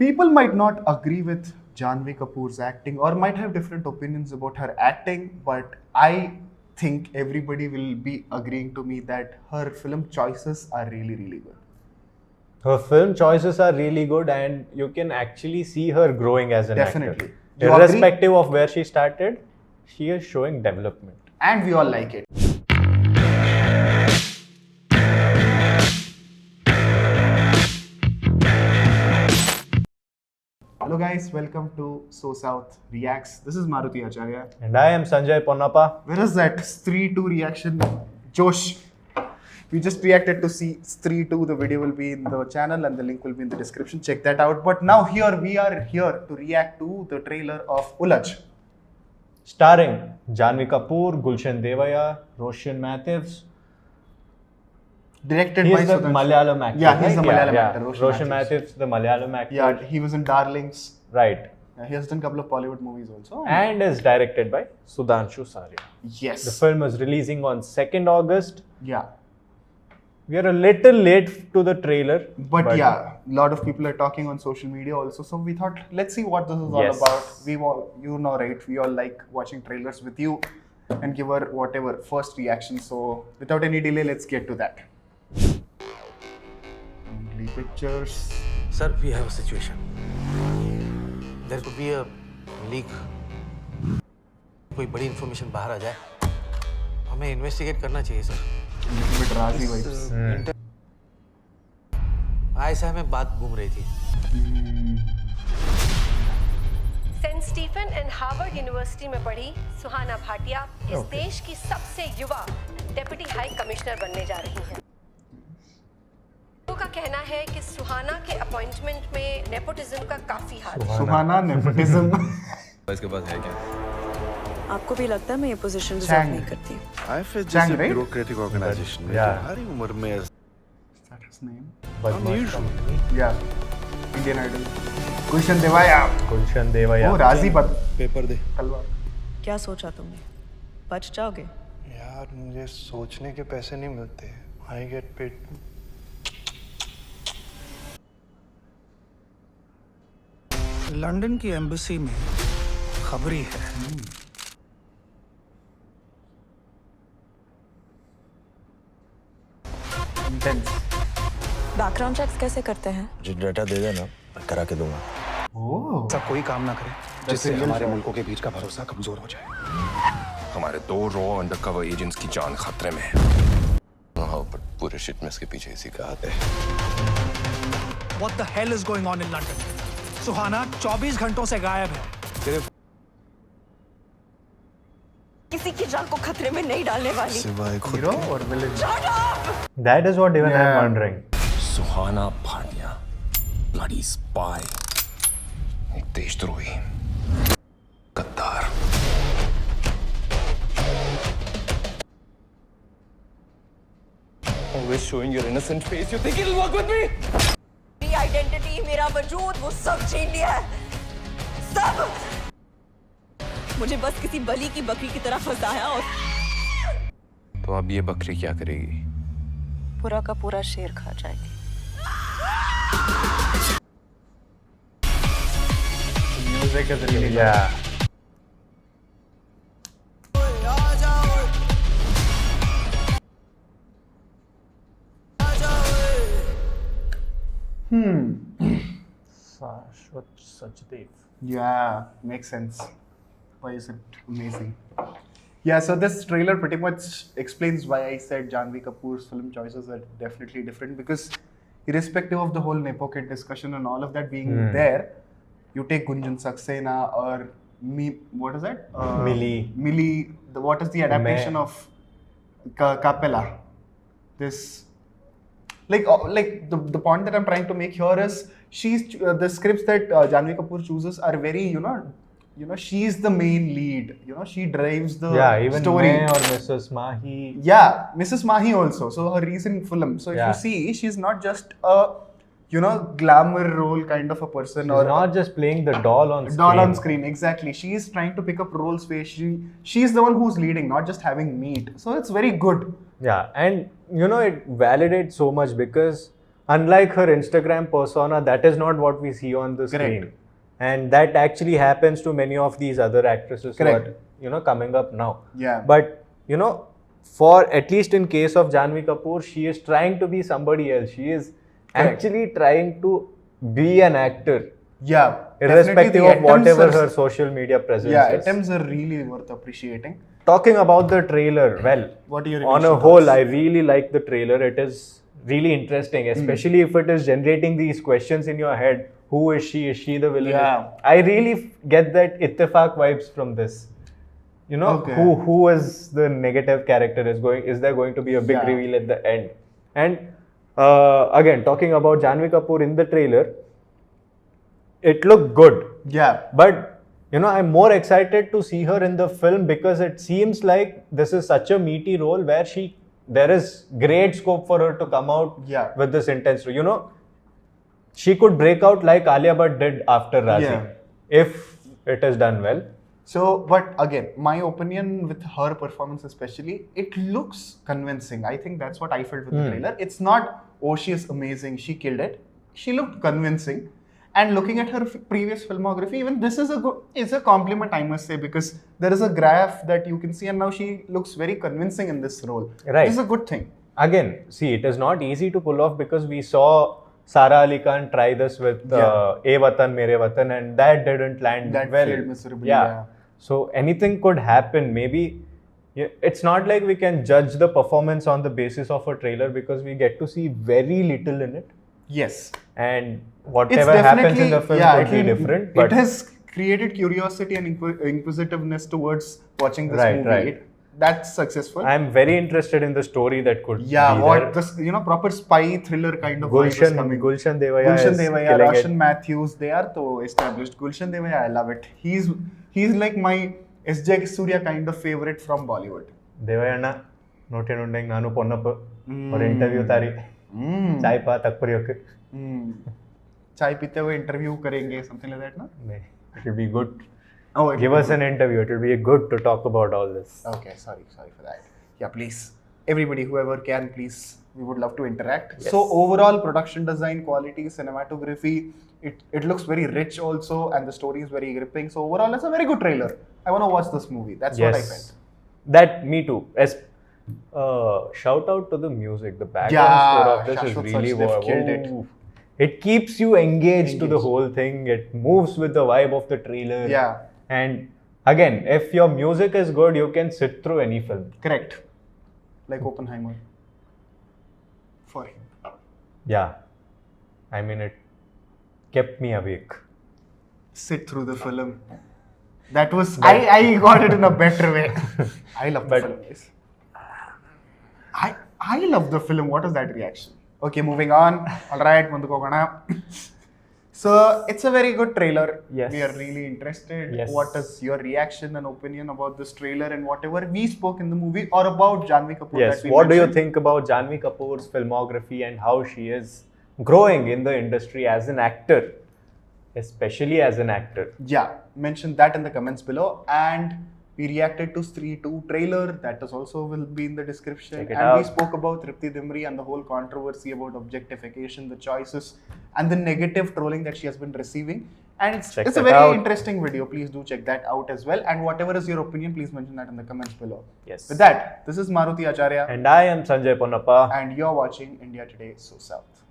People might not agree with Janhvi Kapoor's acting or might have different opinions about her acting, but I think everybody will be agreeing to me that her film choices are really, really good. Her film choices are really good, and you can actually see her growing as an Definitely. actor. You Irrespective of where she started, she is showing development. And we all like it. Hello guys, welcome to So South Reacts. This is Maruti Acharya. And I am Sanjay Ponnappa. Where is that Stree 2 reaction? Josh. We just reacted to see Stree 2. The video will be in the channel and the link will be in the description. Check that out. But now we are here to react to the trailer of Ulaj. Starring Janhvi Kapoor, Gulshan Devaya, Roshan Matthews. Directed He's by the Sudhanshu. Malayalam actor. Yeah, he's the right? Malayalam actor. Roshan Matthews, the Malayalam actor. Yeah, he was in Darlings. Right. He has done a couple of Bollywood movies also. And is directed by Sudhanshu Sarya. Yes. The film is releasing on 2nd August. Yeah. We are a little late to the trailer. But yeah, a lot of people are talking on social media also. So we thought, let's see what this is all Yes. about. We all, you know, right? We all like watching trailers with you and give our whatever first reaction. So without any delay, let's get to that. Only pictures. Sir, we have a situation. There could be a leak. कोई बड़ी information बाहर आ जाए, हमें investigate करना चाहिए sir. Little bit Razi vibes. ऐसा में बात घूम रही थी. Saint Stephen and Harvard university में पढ़ी सुहाना भाटिया इस देश की सबसे युवा डेप्यूटी हाई कमिश्नर बनने जा रही हैं। लोगों का कहना है कि सुहाना के अपॉइंटमेंट में नेपोटिज्म का काफी हाथ है। सुहाना नेपोटिज्म. इसके पास है क्या? आपको भी लगता है मैं ये पोजीशन डिजर्व नहीं करती? I fit Chang, just a right? bureaucratic organization में Yeah. तुम्हारी उम्र में Is that his name? unusual. Yeah. Indian Idol. Gulshan Devaya. Gulshan Devaya. Oh, Razi but paper दे. तलवार. क्या सोचा तुमने? बच जाओगे? यार मुझे सोचने के पैसे नहीं मिलते. I get paid. लंदन की एम्बेसी में खबरी है. Intense. बैकग्राउंड चेक्स कैसे करते हैं? जो डाटा दे देना मैं करा के दूंगा. Oh. ऐसा कोई काम ना करे जिससे हमारे मुल्कों के बीच का भरोसा कमजोर हो जाए. हमारे 2 रॉ अंडरकवर एजेंट्स की जान खतरे में है. हाँ, पर पूरे शिट में इसके पीछे इसी का हाथ है. What the hell is going on in London? सुहाना 24 घंटों से गायब है. किसी की जान को खतरे में नहीं डालने वाली. सिवाय खुद Hero or villain? That is what even I am Yeah. wondering. Suhana Bhatia, bloody spy, एक देशद्रोही, गद्दार. Always showing your innocent face. You think it'll work with me? मेरी आइडेंटिटी, मेरा वजूद, वो सब छीन लिया है. सब. मुझे बस किसी बलि की बकरी की तरह फंसाया और तो अब ये बकरी क्या करेगी? पूरा का पूरा शेर खा जाएगी. Music is really good. Yeah. Shashwat Sachdev. Yeah, makes sense. Why is it amazing? Yeah, so this trailer pretty much explains why I said Janhvi Kapoor's film choices are definitely different, because irrespective of the whole Nepo Kid discussion and all of that being there, you take Gunjan Saxena or what is that? Millie. What is the adaptation of Capella? This, like the point that I'm trying to make here is the scripts that Janhvi Kapoor chooses are very, you know, she's the main lead. You know, she drives the Even story. May or Mrs. Mahi. Yeah, Mrs. Mahi also. So her recent film. So if Yeah. you see, she's not just a, you know, glamour role kind of a person, She's or not just playing the doll on screen. doll on screen. Exactly. She is trying to pick up roles where she's the one who's leading, not just having meat. So it's very good. Yeah, and you know, it validates so much because unlike her Instagram persona, that is not what we see on the Correct. screen. And that actually happens to many of these other actresses Correct. who are, coming up now. Yeah. But, for at least in case of Janhvi Kapoor, she is trying to be somebody else. She is Correct. actually trying to be an actor, Yeah. irrespective definitely of the attempts whatever are- her social media presence Yeah, is. attempts are really worth appreciating. Talking about the trailer, well, What are your on a initial whole, thoughts? I really like the trailer. It is really interesting, especially if it is generating these questions in your head. Who is she? Is she the villain? Yeah. I really get that Ittifaq vibes from this. Okay. Who is the negative character? Is there going to be a big Yeah. reveal at the end? And again, talking about Janhvi Kapoor in the trailer, it looked good. Yeah. But I'm more excited to see her in the film because it seems like this is such a meaty role where there is great scope for her to come out Yeah. with this intense role. She could break out like Alia Bhatt did after Razi Yeah. if it is done well. So, but again, my opinion with her performance especially, it looks convincing. I think that's what I felt with the trailer. It's not, oh, she is amazing, she killed it. She looked convincing. And looking at her previous filmography, even this is a compliment, I must say, because there is a graph that you can see, and now she looks very convincing in this role. Right. This is a good thing. Again, see, it is not easy to pull off because we saw Sara Ali Khan try this with A Watan Mere Watan, and that didn't land That well. failed miserably, yeah. So anything could happen. Maybe it's not like we can judge the performance on the basis of a trailer because we get to see very little in it, Yes. and It's whatever happens in definitely, the film yeah, could be different. But it has created curiosity and inquisitiveness towards watching this Right, movie. right. That's successful. I'm very interested in the story that could Yeah, be what there. this proper spy thriller kind of vibe is coming. Gulshan Devaya Gulshan is Devaya, killing Roshan it. Matthews, they are so established. Gulshan Devaya, I love it. He's like my S.J. Surya kind of favorite from Bollywood. ದೇವಯ್ಯಣ್ಣ ನೋಟೆ ನುಂಡೆಂಗ್ ನಾನು ಪೊನ್ನಪ್ಪ और interview तारी चाय पा तक प्रयोग चाय पीते हुए इंटरव्यू करेंगे, something like that, no? it will be good. Oh, it Give will us an interview. It will be good to talk about all this. Okay, sorry for that. Yeah, please, everybody, whoever can, please, we would love to interact. Yes. So overall, production design, quality, cinematography, it looks very rich also, and the story is very gripping. So overall, it's a very good trailer. I want to watch this movie. That's what I felt. That me too. Shout out to the music. The background Yeah, score of this Shashwat is really Sachdev killed it. Ooh. It keeps you engaged to the whole thing. It moves with the vibe of the trailer. Yeah. And again, if your music is good, you can sit through any film. Correct. Like Oppenheimer. For him. Yeah. I mean, it kept me awake. Sit through the film. That was, I got it in a better way. I love the film. Yes. I love the film. What is that reaction? Okay, moving on. All right, munduku hogona. So it's a very good trailer. Yes. We are really interested. Yes. What is your reaction and opinion about this trailer and whatever we spoke in the movie or about Janhvi Kapoor? Yes. that we What do you mentioned? think about Janhvi Kapoor's filmography and how she is growing in the industry as an actor, especially as an actor? Yeah, mention that in the comments below. And we reacted to Stree 2 trailer. That is also will be in the description. Check it And we out. spoke about Tripti Dimri and the whole controversy about objectification, the choices, and the negative trolling that she has been receiving. And it's Check a that very out. interesting video. Please do check that out as well. And whatever is your opinion, please mention that in the comments below. Yes. With that, this is Maruti Acharya, And I am Sanjay Ponnappa. and you're watching India Today So South.